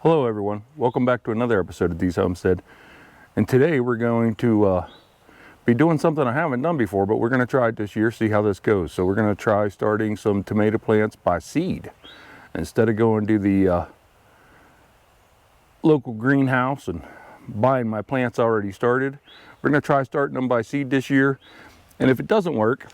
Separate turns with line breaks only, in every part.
Hello everyone, welcome back to another episode of Dee's Homestead. And today we're going to be doing something I haven't done before, but we're going to try it this year, see how this goes. So we're going to try starting some tomato plants by seed. Instead of going to the local greenhouse and buying my plants already started, we're going to try starting them by seed this year. And if it doesn't work,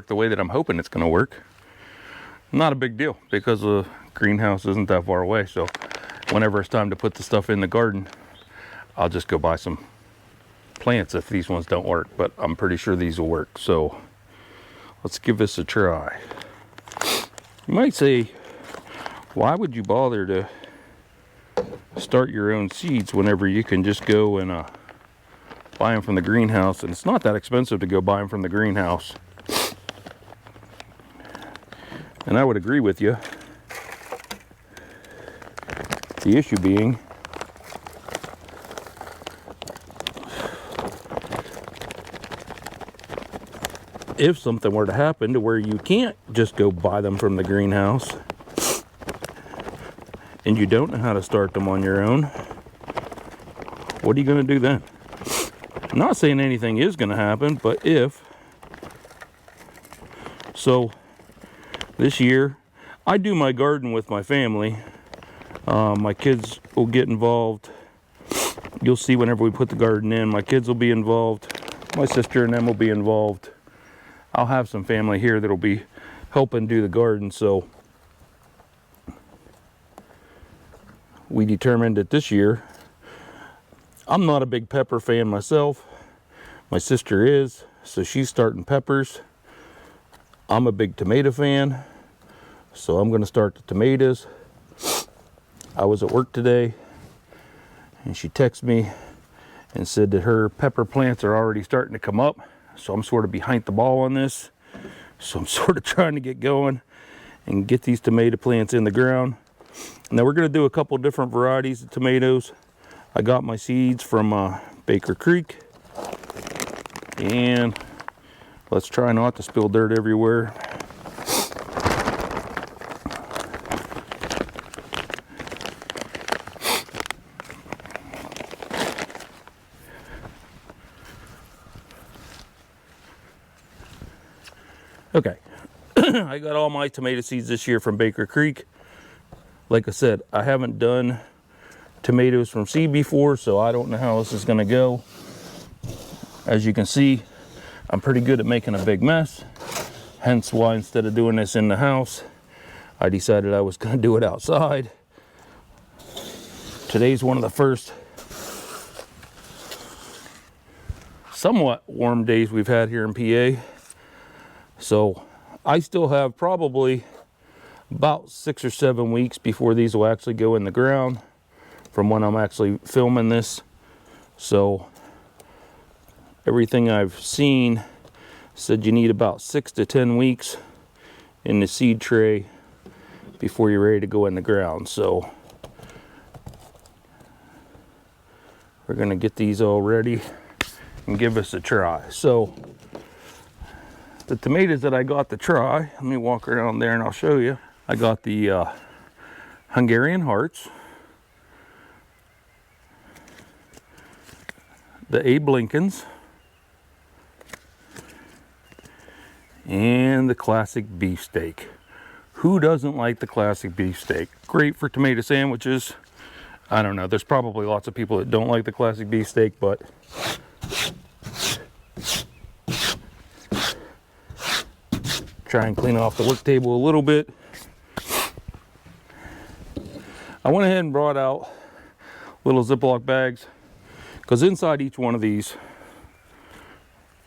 the way that I'm hoping it's going to work, not a big deal, because the greenhouse isn't that far away. So whenever it's time to put the stuff in the garden, I'll just go buy some plants if these ones don't work, but I'm pretty sure these will work. So let's give this a try. You might say, why would you bother to start your own seeds whenever you can just go and buy them from the greenhouse? And it's not that expensive to go buy them from the greenhouse. And I would agree with you. The issue being, if something were to happen to where you can't just go buy them from the greenhouse and you don't know how to start them on your own, what are you going to do then? I'm not saying anything is going to happen, but if. So this year, I do my garden with my family. My kids will get involved. You'll see whenever we put the garden in, my kids will be involved. My sister and them will be involved. I'll have some family here that'll be helping do the garden. So we determined that this year, I'm not a big pepper fan myself. My sister is, so she's starting peppers. I'm a big tomato fan, so I'm going to start the tomatoes. I was at work today, and she texted me and said that her pepper plants are already starting to come up. So I'm sort of behind the ball on this. So I'm sort of trying to get going and get these tomato plants in the ground. Now we're going to do a couple different varieties of tomatoes. I got my seeds from Baker Creek. And let's try not to spill dirt everywhere. Okay, I got all my tomato seeds this year from Baker Creek. Like I said, I haven't done tomatoes from seed before, so I don't know how this is going to go. As you can see, I'm pretty good at making a big mess. Hence why instead of doing this in the house, I decided I was going to do it outside. Today's one of the first somewhat warm days we've had here in PA. So I still have probably about 6 or 7 weeks before these will actually go in the ground from when I'm actually filming this. So everything I've seen said you need about 6 to 10 weeks in the seed tray before you're ready to go in the ground. So we're going to get these all ready and give us a try. So the tomatoes that I got to try, let me walk around there and I'll show you. I got the Hungarian Hearts, the Abe Lincolns, and the classic beefsteak. Who doesn't like the classic beefsteak? Great for tomato sandwiches. I don't know, there's probably lots of people that don't like the classic beefsteak, but try and clean off the work table a little bit. I went ahead and brought out little Ziploc bags, because inside each one of these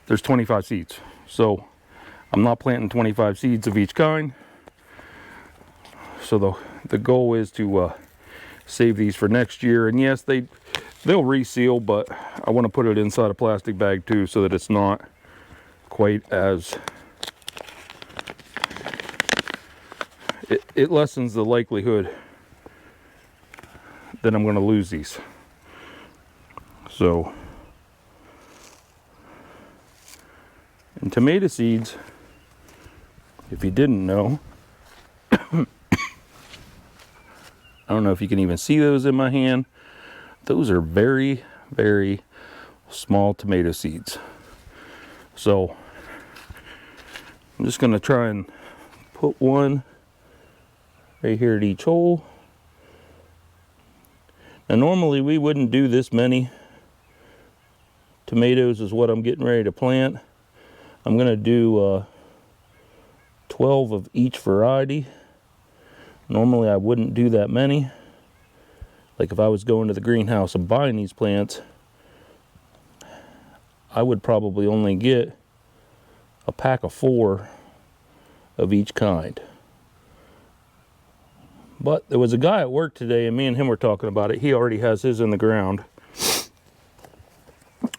there's 25 seeds. So I'm not planting 25 seeds of each kind. So the goal is to save these for next year. And yes, they'll reseal, but I want to put it inside a plastic bag too, so that it's not quite as it lessens the likelihood that I'm going to lose these. So And tomato seeds, if you didn't know, I don't know if you can even see those in my hand. Those are very, very small tomato seeds. So I'm just going to try and put one right here at each hole. Now normally we wouldn't do this many tomatoes is what I'm getting ready to plant. I'm going to do 12 of each variety. Normally I wouldn't do that many. Like if I was going to the greenhouse and buying these plants, I would probably only get a pack of 4 of each kind. But there was a guy at work today, and me and him were talking about it. He already has his in the ground.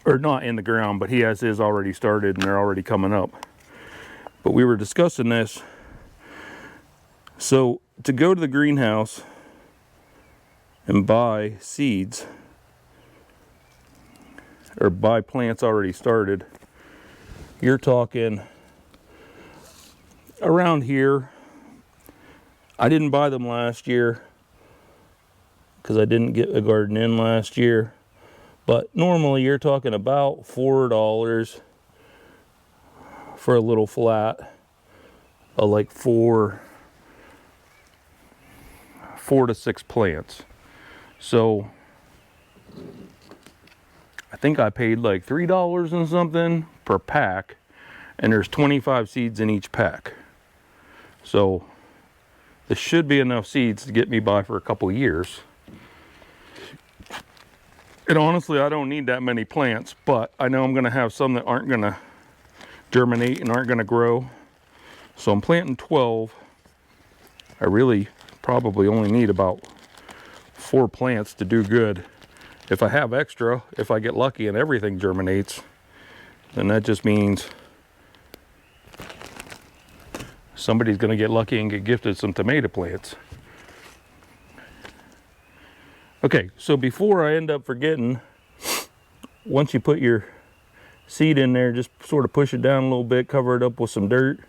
Or not in the ground, but he has his already started and they're already coming up. But we were discussing this. So to go to the greenhouse and buy seeds, or buy plants already started, you're talking around here. I didn't buy them last year because I didn't get a garden in last year. But normally you're talking about $4 for a little flat of like four to 6 plants. So I think I paid like $3 and something per pack, and there's 25 seeds in each pack. So this should be enough seeds to get me by for a couple of years. And honestly, I don't need that many plants, but I know I'm going to have some that aren't going to germinate and aren't going to grow. So I'm planting 12. I really probably only need about 4 plants to do good. If I have extra, if I get lucky and everything germinates, then that just means somebody's going to get lucky and get gifted some tomato plants. Okay, so before I end up forgetting, once you put your seed in there, just sort of push it down a little bit, cover it up with some dirt.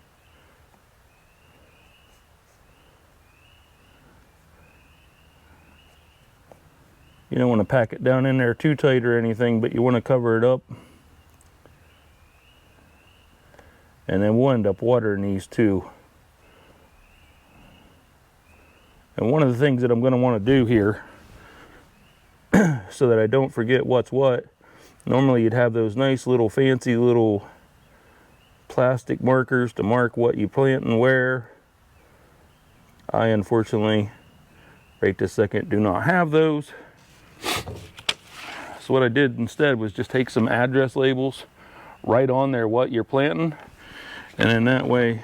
You don't want to pack it down in there too tight or anything, but you want to cover it up. And then we'll end up watering these too. And one of the things that I'm going to want to do here, so that I don't forget what's what, normally you'd have those nice little fancy little plastic markers to mark what you plant and where. I unfortunately, right this second, do not have those. So what I did instead was just take some address labels, write on there what you're planting, and then that way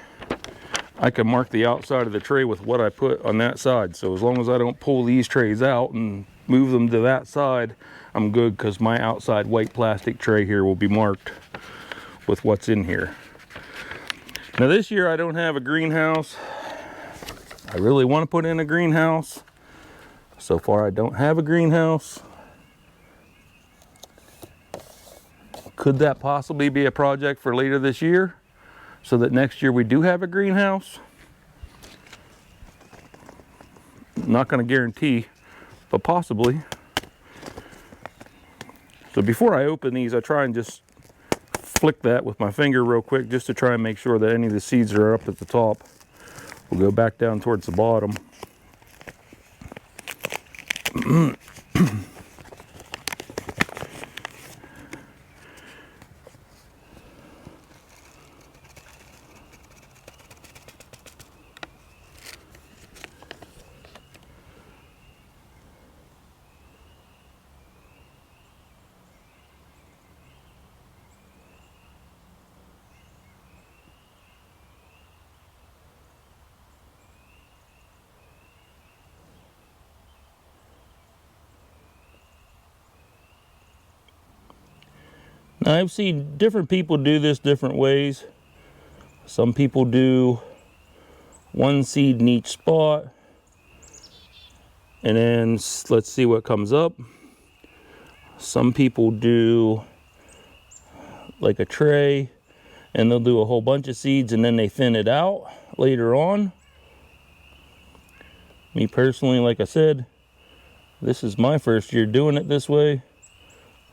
I can mark the outside of the tray with what I put on that side. So as long as I don't pull these trays out and move them to that side, I'm good, because my outside white plastic tray here will be marked with what's in here. Now this year I don't have a greenhouse. I really want to put in a greenhouse. So far I don't have a greenhouse. Could that possibly be a project for later this year, so that next year we do have a greenhouse? Not going to guarantee, but possibly. So before I open these, I try and just flick that with my finger real quick, just to try and make sure that any of the seeds are up at the top. We'll go back down towards the bottom. Now, I've seen different people do this different ways. Some people do 1 seed in each spot, and then let's see what comes up. Some people do like a tray, and they'll do a whole bunch of seeds and then they thin it out later on. Me personally, like I said, this is my first year doing it this way,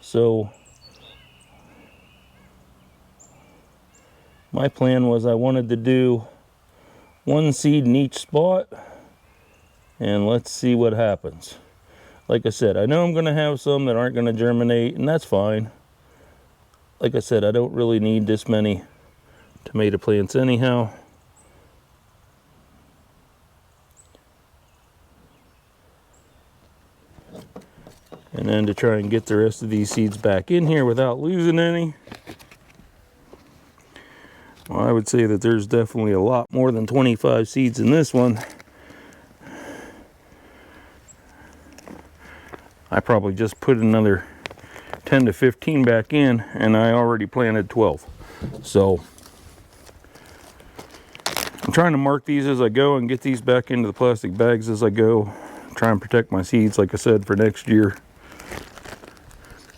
so my plan was I wanted to do one seed in each spot, and let's see what happens. Like I said, I know I'm going to have some that aren't going to germinate, and that's fine. Like I said, I don't really need this many tomato plants anyhow. And then to try and get the rest of these seeds back in here without losing any, well, I would say that there's definitely a lot more than 25 seeds in this one. I probably just put another 10 to 15 back in, and I already planted 12. So I'm trying to mark these as I go and get these back into the plastic bags as I go. Try and protect my seeds, like I said, for next year.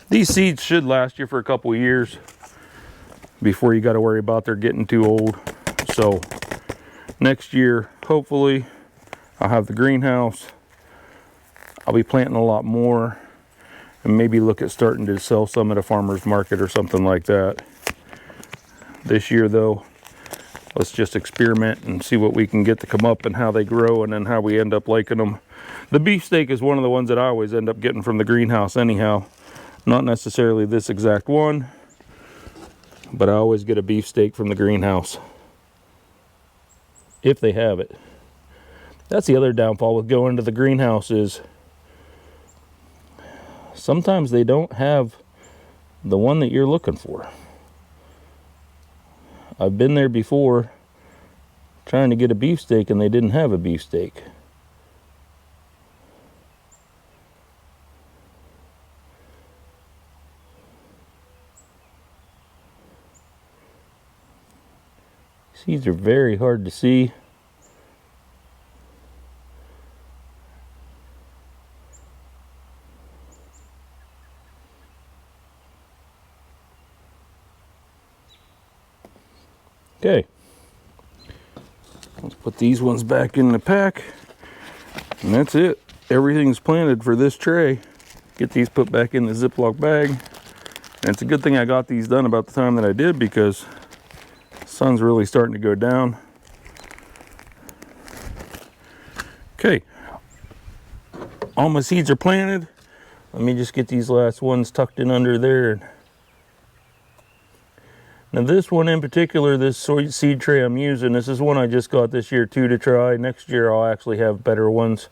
These seeds should last you for a couple of years before you got to worry about they're getting too old. So next year, hopefully, I'll have the greenhouse. I'll be planting a lot more, and maybe look at starting to sell some at a farmer's market or something like that. This year though, let's just experiment and see what we can get to come up and how they grow, and then how we end up liking them. The beefsteak is one of the ones that I always end up getting from the greenhouse anyhow. Not necessarily this exact one, but I always get a beefsteak from the greenhouse, if they have it. That's the other downfall with going to the greenhouse is sometimes they don't have the one that you're looking for. I've been there before trying to get a beefsteak and they didn't have a beefsteak. Seeds are very hard to see. Okay, let's put these ones back in the pack, and that's it. Everything's planted for this tray. Get these put back in the Ziploc bag, and it's a good thing I got these done about the time that I did, because the sun's really starting to go down. Okay, all my seeds are planted. Let me just get these last ones tucked in under there. Now this one in particular, this seed tray I'm using, this is one I just got this year too to try. Next year I'll actually have better ones.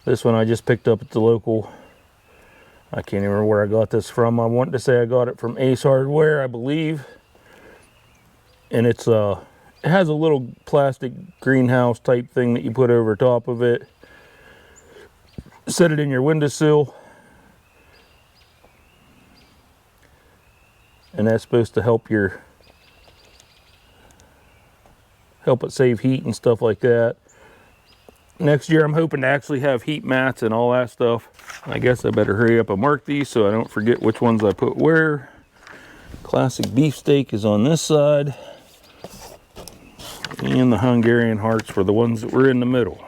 This one I just picked up at the local, I can't even remember where I got this from. I want to say I got it from Ace Hardware, I believe. And it's it has a little plastic greenhouse type thing that you put over top of it. Set it in your windowsill. And that's supposed to help it save heat and stuff like that. Next year I'm hoping to actually have heat mats and all that stuff. I guess I better hurry up and mark these so I don't forget which ones I put where. Classic beefsteak is on this side, and the Hungarian hearts were the ones that were in the middle.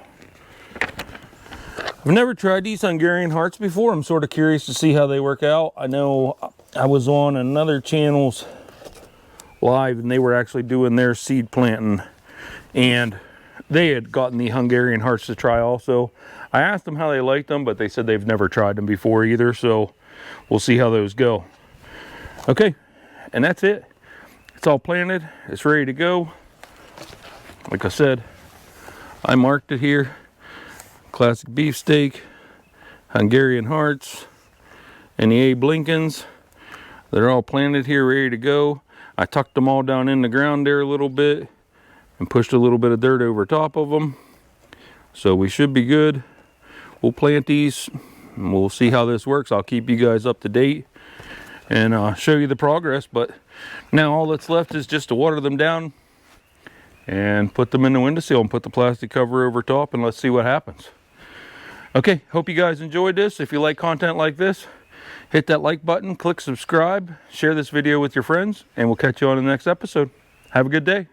I've never tried these Hungarian hearts before. I'm sort of curious to see how they work out. I know I was on another channel's live and they were actually doing their seed planting, and they had gotten the Hungarian hearts to try also. I asked them how they liked them, but they said they've never tried them before either, so we'll see how those go. Okay, and that's it. It's all planted. It's ready to go. Like I said, I marked it here. Classic beefsteak, Hungarian hearts, and the Abe Lincolns. They're all planted here, ready to go. I tucked them all down in the ground there a little bit and pushed a little bit of dirt over top of them. So we should be good. We'll plant these and we'll see how this works. I'll keep you guys up to date and show you the progress. But now all that's left is just to water them down and put them in the windowsill and put the plastic cover over top, and let's see what happens. Okay, hope you guys enjoyed this. If you like content like this, hit that like button, click subscribe, share this video with your friends, and we'll catch you on the next episode. Have a good day.